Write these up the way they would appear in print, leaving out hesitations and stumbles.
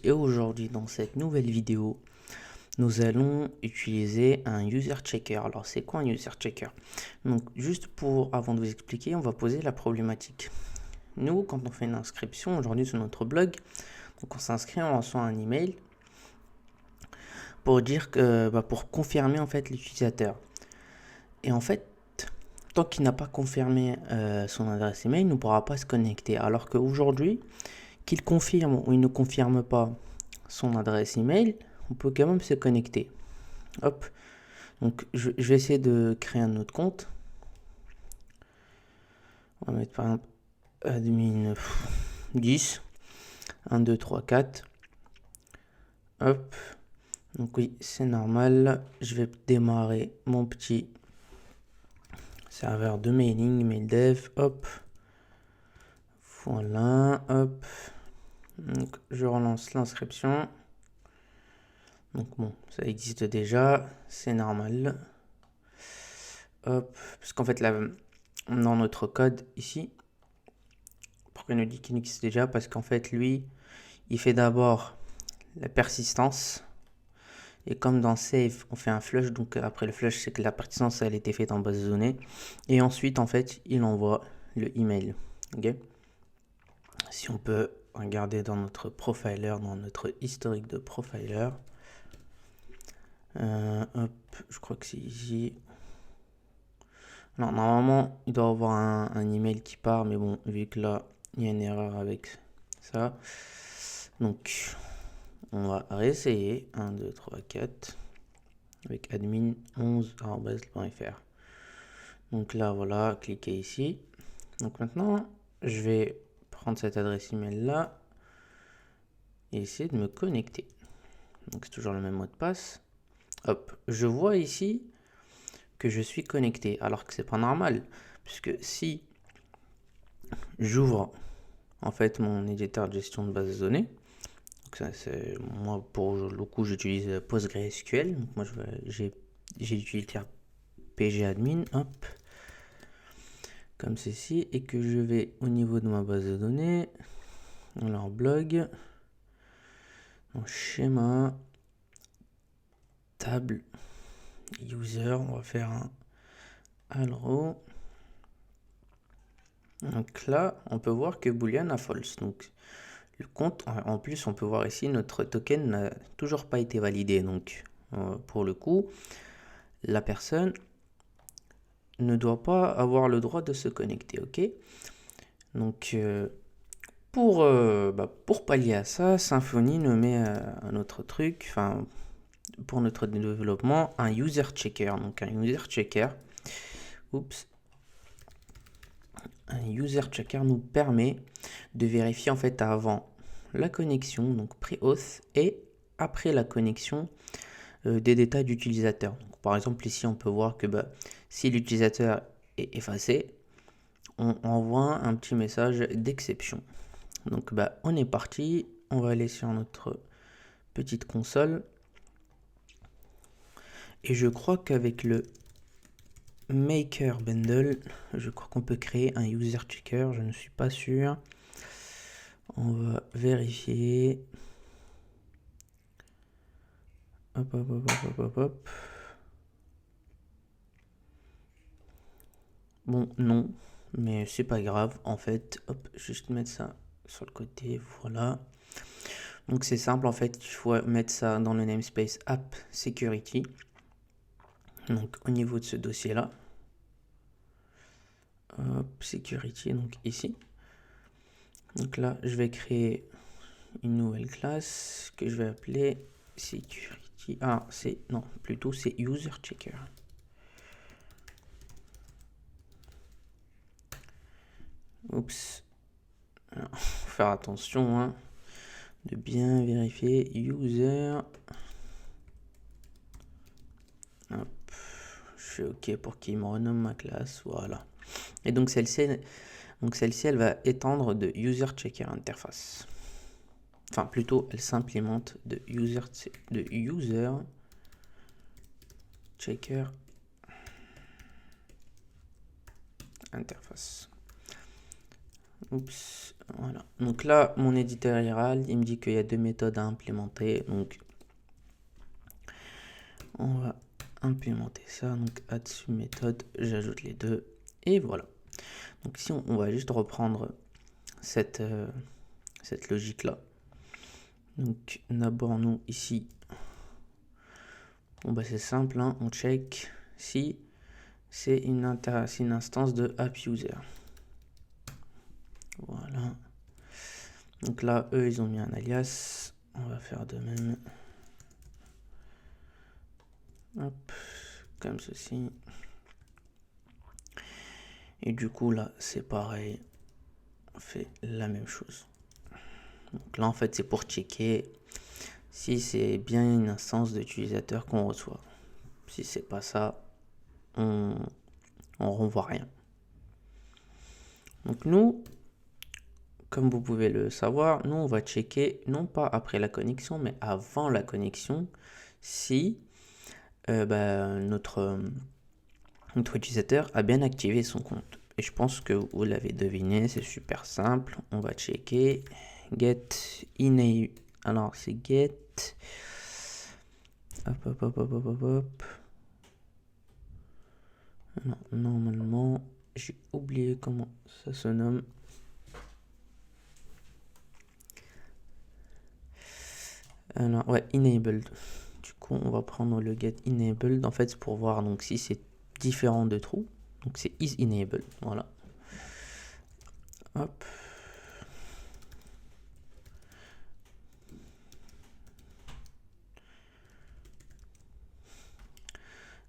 tous et aujourd'hui dans cette nouvelle vidéo nous allons utiliser un user checker. Alors c'est quoi un user checker? Donc juste avant de vous expliquer, on va poser la problématique. Nous quand on fait une inscription aujourd'hui sur notre blog, donc on s'inscrit, on reçoit un email pour dire que pour confirmer en fait l'utilisateur. Et en fait tant qu'il n'a pas confirmé son adresse email, il ne pourra pas se connecter. Alors qu'aujourd'hui, qu'il confirme ou il ne confirme pas son adresse email, on peut quand même se connecter. Hop. Donc je vais essayer de créer un autre compte. On va mettre par exemple admin 10 1 2 3 4. Hop. Donc oui, c'est normal. Je vais démarrer mon petit serveur de mailing, mail dev. Hop. Voilà. Hop. Donc je relance l'inscription. Donc bon, ça existe déjà, c'est normal. Hop, parce qu'en fait là, dans notre code ici, pourquoi il nous dit qu'il existe déjà? Parce qu'en fait lui, il fait d'abord la persistance. Et comme dans save, on fait un flush, donc après le flush, c'est que la persistance elle a été faite en base de données. Et ensuite, en fait, il envoie le email. Ok. Si on peut regarder dans notre profiler, dans notre historique de profiler. Hop, je crois que c'est ici. Non, normalement, il doit y avoir un email qui part, mais bon, vu que là, il y a une erreur avec ça. Donc, on va réessayer. 1, 2, 3, 4. Avec admin 11@fr. Donc là, voilà, cliquez ici. Donc maintenant, je vais prendre cette adresse email là et essayer de me connecter. Donc c'est toujours le même mot de passe. Hop, je vois ici que je suis connecté, alors que c'est pas normal, puisque si j'ouvre en fait mon éditeur de gestion de base de données, donc ça, moi pour le coup j'utilise PostgreSQL, donc moi j'ai l'utilitaire pgadmin, hop, comme ceci, et que je vais au niveau de ma base de données, alors blog, donc schéma, table, user, on va faire un hello. Donc là, on peut voir que boolean a false. Donc le compte, en plus, on peut voir ici, notre token n'a toujours pas été validé. Donc pour le coup, la personne ne doit pas avoir le droit de se connecter. Ok. Donc pour pallier à ça, Symfony nous met un autre truc, enfin pour notre développement, un user checker. Donc un user checker. Oups. Un user checker nous permet de vérifier en fait avant la connexion, donc pré-auth, et après la connexion des détails d'utilisateur. Par exemple ici on peut voir que si l'utilisateur est effacé, on envoie un petit message d'exception. Donc on est parti, on va aller sur notre petite console et je crois qu'avec le maker bundle, je crois qu'on peut créer un user checker, je ne suis pas sûr. On va vérifier. Hop, hop, hop, hop, hop, hop. Bon, non, mais c'est pas grave. En fait, hop, juste mettre ça sur le côté, voilà. Donc c'est simple, en fait, il faut mettre ça dans le namespace app security. Donc au niveau de ce dossier-là. Hop, security, donc ici. Donc là, je vais créer une nouvelle classe que je vais appeler security. Ah, plutôt c'est user checker. Oups. Alors, faut faire attention, hein, de bien vérifier user. Hop. Je suis OK pour qu'il me renomme ma classe. Voilà. Et donc celle-ci, elle va étendre de user checker interface. Enfin, plutôt, elle s'implémente de user checker interface. Oups, voilà. Donc là, mon éditeur IRL, il me dit qu'il y a 2 méthodes à implémenter. Donc, on va implémenter ça. Donc, add méthode, j'ajoute les deux. Et voilà. Donc, si on va juste reprendre cette logique-là. Donc, d'abord, nous, ici, bon, bah, c'est simple, hein, on check si c'est une instance de AppUser. Voilà. Donc là, eux, ils ont mis un alias. On va faire de même. Hop, comme ceci. Et du coup, là, c'est pareil. On fait la même chose. Donc là, en fait, c'est pour checker si c'est bien une instance d'utilisateur qu'on reçoit. Si c'est pas ça, on renvoie rien. Donc nous, comme vous pouvez le savoir, nous, on va checker, non pas après la connexion, mais avant la connexion, si notre utilisateur a bien activé son compte. Et je pense que vous l'avez deviné, c'est super simple. On va checker get enable. Alors c'est get. Hop. Non, normalement, j'ai oublié comment ça se nomme. Alors ouais, enabled. Du coup, on va prendre le get enabled. En fait, c'est pour voir donc si c'est différent de true. Donc c'est is enabled. Voilà. Hop.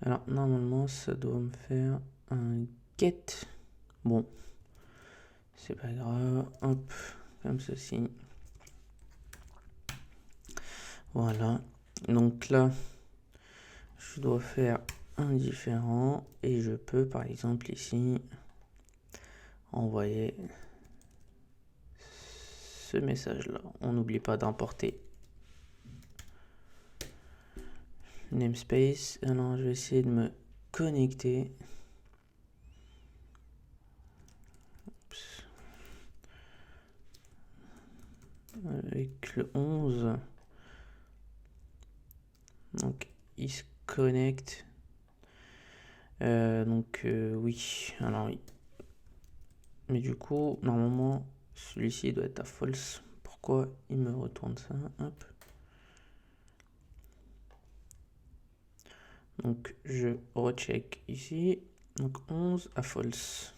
Alors normalement ça doit me faire un get. Bon, c'est pas grave. Hop, comme ceci. Voilà. Donc là, je dois faire un différent et je peux par exemple ici envoyer ce message là. On n'oublie pas d'importer namespace. Alors je vais essayer de me connecter. Avec le 11. Donc il se connecte. Oui. Alors oui. Mais du coup, normalement, celui-ci doit être à false. Pourquoi il me retourne ça? Hop. Donc je recheck ici. Donc 11 à false.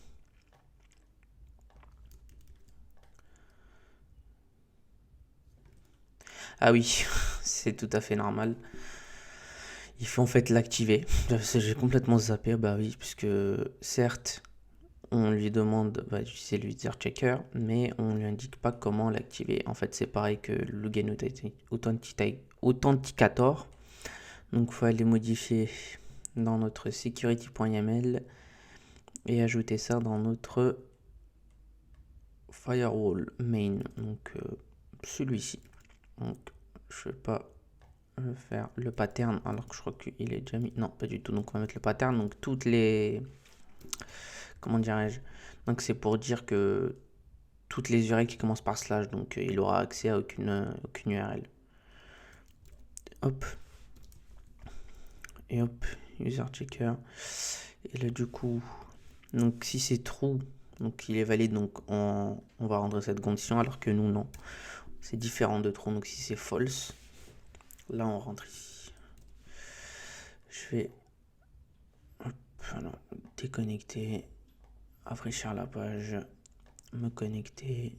Ah oui, c'est tout à fait normal. Il faut en fait l'activer. J'ai complètement zappé, bah oui, puisque certes, on lui demande d'utiliser l'user checker, mais on lui indique pas comment l'activer. En fait, c'est pareil que le Login Authenticator. Donc, il faut aller modifier dans notre security.yml et ajouter ça dans notre firewall main. Donc, celui-ci. Donc, je vais pas faire le pattern alors que je crois qu'il est déjà mis. Non, pas du tout. Donc, on va mettre le pattern. Donc, toutes les. Comment dirais-je? Donc, c'est pour dire que toutes les URL qui commencent par slash. Donc, il aura accès à aucune URL. Hop. Et hop, user checker. Et là, du coup, donc si c'est true, donc il est valide, donc on va rendre cette condition, alors que nous, non. C'est différent de true, donc si c'est false, là, on rentre ici. Je vais déconnecter, rafraîchir la page, me connecter.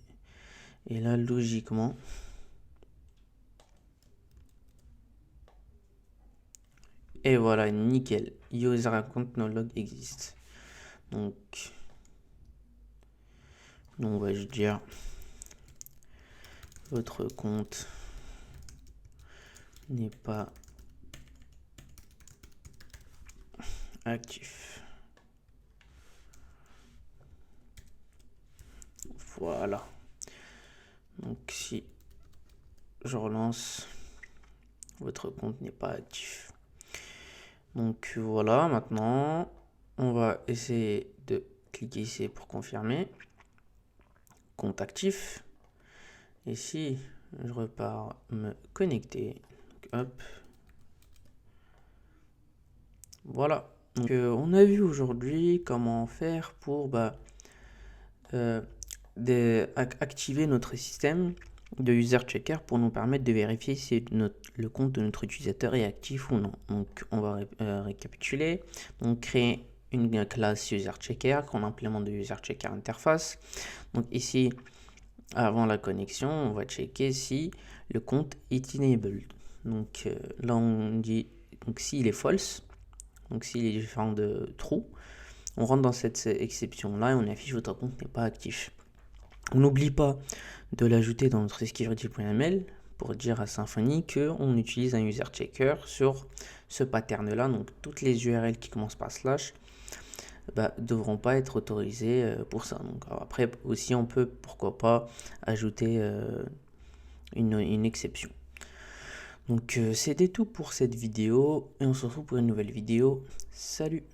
Et là, logiquement, et voilà, nickel. User account no log existe. Donc, on va juste dire votre compte n'est pas actif. Voilà. Donc si je relance, votre compte n'est pas actif. Donc voilà, maintenant on va essayer de cliquer ici pour confirmer. compte actif. Et si je repars me connecter, donc, hop, voilà. Donc on a vu aujourd'hui comment faire pour activer notre système de user checker pour nous permettre de vérifier si le compte de notre utilisateur est actif ou non. Donc on va récapituler. Donc créer une classe user checker qu'on implémente de user checker interface. Donc ici, avant la connexion, on va checker si le compte est enabled. Donc là on dit donc s'il est false, donc s'il est différent de true, on rentre dans cette exception là et on affiche votre compte n'est pas actif. On n'oublie pas de l'ajouter dans notre security.ml pour dire à Symfony qu'on utilise un user checker sur ce pattern là. Donc toutes les URL qui commencent par slash devront pas être autorisées pour ça. Donc après aussi on peut pourquoi pas ajouter une exception. Donc c'était tout pour cette vidéo et on se retrouve pour une nouvelle vidéo. Salut!